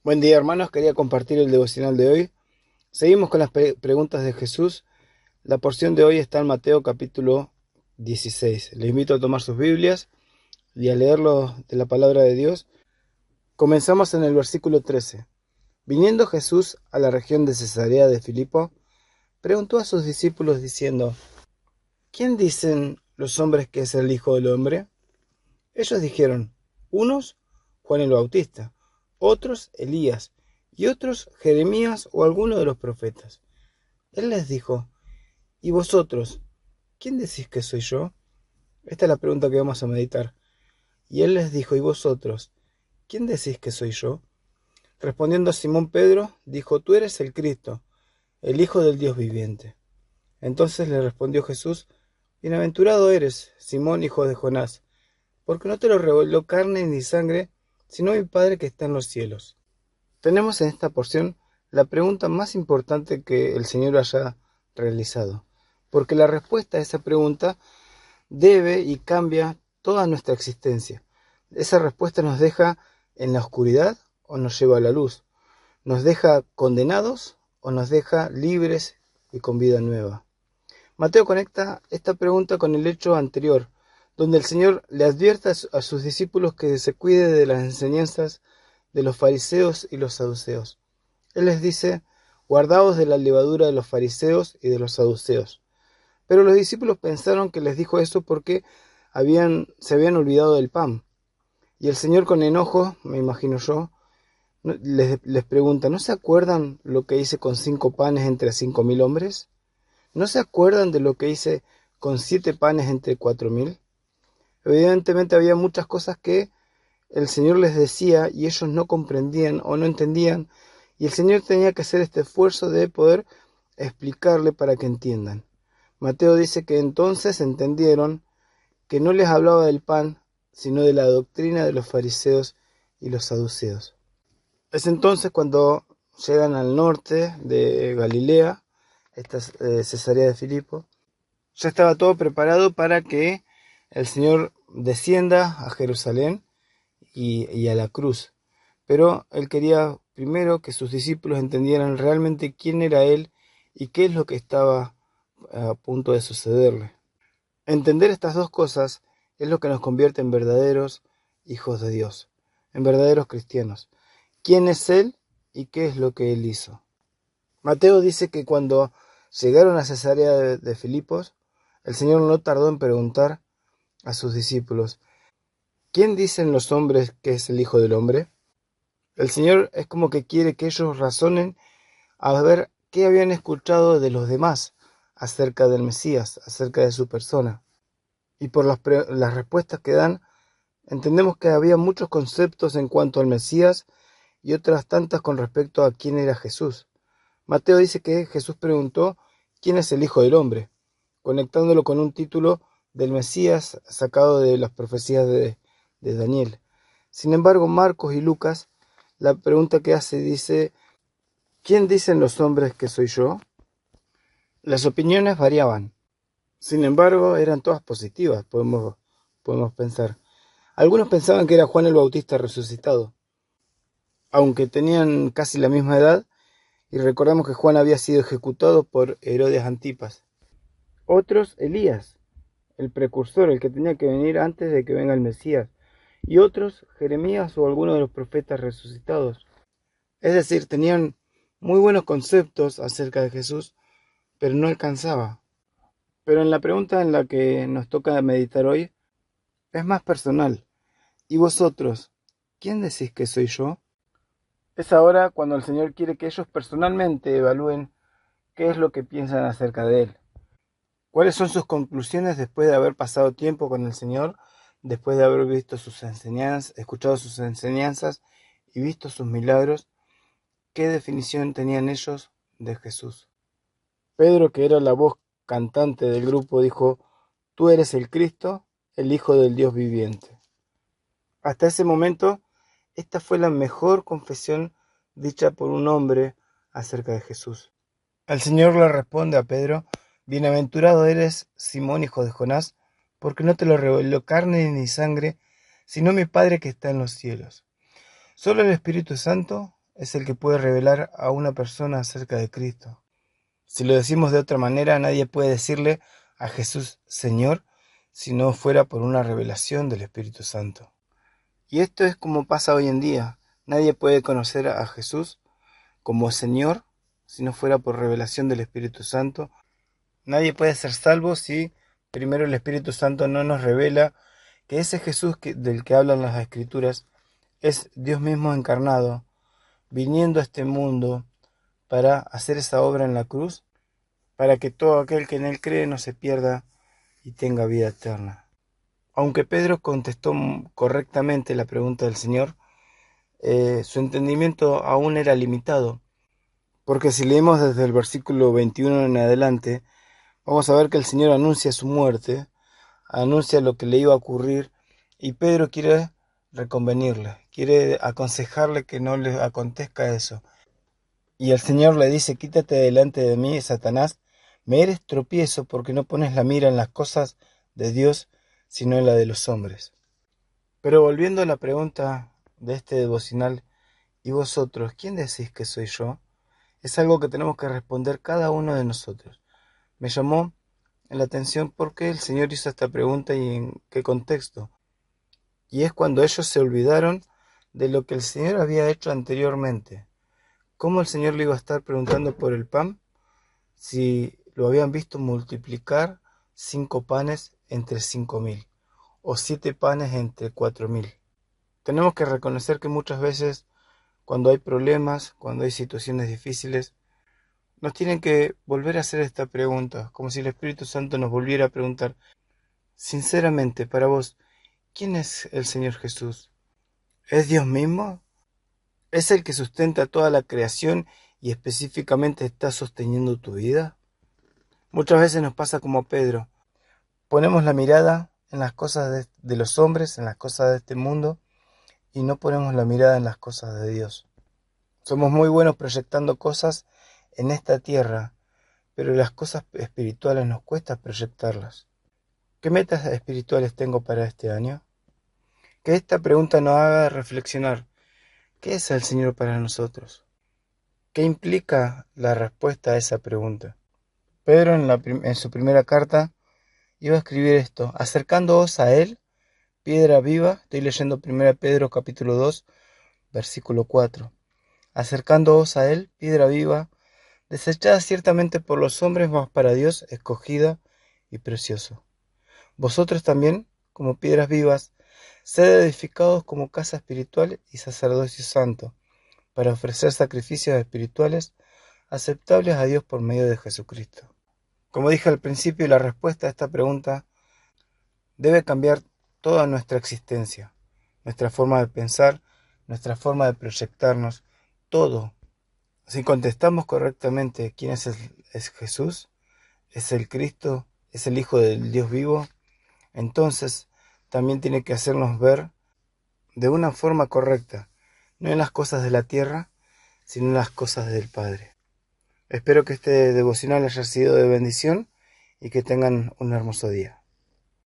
Buen día, hermanos. Quería compartir el devocional de hoy. Seguimos con las preguntas de Jesús. La porción de hoy está en Mateo capítulo 16. Les invito a tomar sus Biblias y a leerlo de la palabra de Dios. Comenzamos en el versículo 13. Viniendo Jesús a la región de Cesarea de Filipo, preguntó a sus discípulos diciendo: ¿Quién dicen los hombres que es el Hijo del Hombre? Ellos dijeron: unos, Juan el Bautista; otros, Elías; y otros, Jeremías o alguno de los profetas. Él les dijo: ¿Y vosotros, quién decís que soy yo? Esta es la pregunta que vamos a meditar. Y él les dijo: ¿Y vosotros, quién decís que soy yo? Respondiendo a Simón Pedro, dijo: Tú eres el Cristo, el Hijo del Dios viviente. Entonces le respondió Jesús: Bienaventurado eres, Simón, hijo de Jonás, porque no te lo reveló carne ni sangre, sino mi Padre que está en los cielos. Tenemos en esta porción la pregunta más importante que el Señor haya realizado, porque la respuesta a esa pregunta debe y cambia toda nuestra existencia. Esa respuesta nos deja en la oscuridad o nos lleva a la luz, nos deja condenados o nos deja libres y con vida nueva. Mateo conecta esta pregunta con el hecho anterior, donde el Señor le advierte a sus discípulos que se cuide de las enseñanzas de los fariseos y los saduceos. Él les dice: guardaos de la levadura de los fariseos y de los saduceos. Pero los discípulos pensaron que les dijo eso porque se habían olvidado del pan. Y el Señor, con enojo, me imagino yo, les pregunta: ¿no se acuerdan lo que hice con 5 panes entre 5.000 hombres? ¿No se acuerdan de lo que hice con 7 panes entre 4.000? Evidentemente había muchas cosas que el Señor les decía y ellos no comprendían o no entendían, y el Señor tenía que hacer este esfuerzo de poder explicarle para que entiendan. Mateo dice que entonces entendieron que no les hablaba del pan, sino de la doctrina de los fariseos y los saduceos. Es entonces cuando llegan al norte de Galilea, esta Cesarea de Filipo. Ya estaba todo preparado para que el Señor descienda a Jerusalén y a la cruz. Pero él quería primero que sus discípulos entendieran realmente quién era él y qué es lo que estaba a punto de sucederle. Entender estas dos cosas es lo que nos convierte en verdaderos hijos de Dios, en verdaderos cristianos. ¿Quién es él y qué es lo que él hizo? Mateo dice que cuando llegaron a Cesarea de Filipos, el Señor no tardó en preguntar a sus discípulos: ¿quién dicen los hombres que es el Hijo del Hombre? El Señor es como que quiere que ellos razonen a ver qué habían escuchado de los demás acerca del Mesías, acerca de su persona. Y por las respuestas que dan, entendemos que había muchos conceptos en cuanto al Mesías y otras tantas con respecto a quién era Jesús. Mateo dice que Jesús preguntó: ¿quién es el Hijo del Hombre?, conectándolo con un título del Mesías sacado de las profecías de Daniel. Sin embargo, Marcos y Lucas, la pregunta que hace dice: ¿quién dicen los hombres que soy yo? Las opiniones variaban. Sin embargo, eran todas positivas, podemos pensar. Algunos pensaban que era Juan el Bautista resucitado, aunque tenían casi la misma edad, y recordamos que Juan había sido ejecutado por Herodes Antipas. Otros, Elías, el precursor, el que tenía que venir antes de que venga el Mesías. Y otros, Jeremías o alguno de los profetas resucitados. Es decir, tenían muy buenos conceptos acerca de Jesús, pero no alcanzaba. Pero en la pregunta en la que nos toca meditar hoy, es más personal. ¿Y vosotros, quién decís que soy yo? Es ahora cuando el Señor quiere que ellos personalmente evalúen qué es lo que piensan acerca de Él. ¿Cuáles son sus conclusiones después de haber pasado tiempo con el Señor, después de haber visto sus enseñanzas, escuchado sus enseñanzas y visto sus milagros? ¿Qué definición tenían ellos de Jesús? Pedro, que era la voz cantante del grupo, dijo: Tú eres el Cristo, el Hijo del Dios viviente. Hasta ese momento, esta fue la mejor confesión dicha por un hombre acerca de Jesús. El Señor le responde a Pedro: Bienaventurado eres, Simón, hijo de Jonás, porque no te lo reveló carne ni sangre, sino mi Padre que está en los cielos. Solo el Espíritu Santo, es el que puede revelar a una persona acerca de Cristo. Si lo decimos de otra manera, nadie puede decirle a Jesús Señor si no fuera por una revelación del Espíritu Santo. Y esto es como pasa hoy en día. Nadie puede conocer a Jesús como Señor si no fuera por revelación del Espíritu Santo. Nadie puede ser salvo si primero el Espíritu Santo no nos revela que ese Jesús del que hablan las Escrituras es Dios mismo encarnado, viniendo a este mundo para hacer esa obra en la cruz, para que todo aquel que en él cree no se pierda y tenga vida eterna. Aunque Pedro contestó correctamente la pregunta del Señor, su entendimiento aún era limitado, porque si leemos desde el versículo 21 en adelante, vamos a ver que el Señor anuncia su muerte, anuncia lo que le iba a ocurrir, y Pedro quiere reconvenirle, quiere aconsejarle que no le acontezca eso. Y el Señor le dice: quítate delante de mí, Satanás, me eres tropiezo porque no pones la mira en las cosas de Dios, sino en la de los hombres. Pero volviendo a la pregunta de este devocional, ¿y vosotros, quién decís que soy yo? Es algo que tenemos que responder cada uno de nosotros. Me llamó la atención por qué el Señor hizo esta pregunta y en qué contexto. Y es cuando ellos se olvidaron de lo que el Señor había hecho anteriormente. ¿Cómo el Señor le iba a estar preguntando por el pan si lo habían visto multiplicar 5 panes entre 5.000 o 7 panes entre 4.000? Tenemos que reconocer que muchas veces cuando hay problemas, cuando hay situaciones difíciles, nos tienen que volver a hacer esta pregunta, como si el Espíritu Santo nos volviera a preguntar: sinceramente, para vos, ¿quién es el Señor Jesús? ¿Es Dios mismo? ¿Es el que sustenta toda la creación y específicamente está sosteniendo tu vida? Muchas veces nos pasa como a Pedro. Ponemos la mirada en las cosas de los hombres, en las cosas de este mundo, y no ponemos la mirada en las cosas de Dios. Somos muy buenos proyectando cosas en esta tierra, pero las cosas espirituales nos cuesta proyectarlas. ¿Qué metas espirituales tengo para este año? Que esta pregunta nos haga reflexionar. ¿Qué es el Señor para nosotros? ¿Qué implica la respuesta a esa pregunta? Pedro en su primera carta iba a escribir esto: acercándoos a Él, piedra viva. Estoy leyendo 1 Pedro capítulo 2, versículo 4. Acercándoos a Él, piedra viva, desechada ciertamente por los hombres, mas para Dios escogida y precioso. Vosotros también, como piedras vivas, sed edificados como casa espiritual y sacerdocio santo, para ofrecer sacrificios espirituales aceptables a Dios por medio de Jesucristo. Como dije al principio, la respuesta a esta pregunta debe cambiar toda nuestra existencia, nuestra forma de pensar, nuestra forma de proyectarnos, todo. Si contestamos correctamente quién es Jesús, es el Cristo, es el Hijo del Dios vivo, entonces también tiene que hacernos ver de una forma correcta, no en las cosas de la tierra, sino en las cosas del Padre. Espero que este devocional haya sido de bendición y que tengan un hermoso día.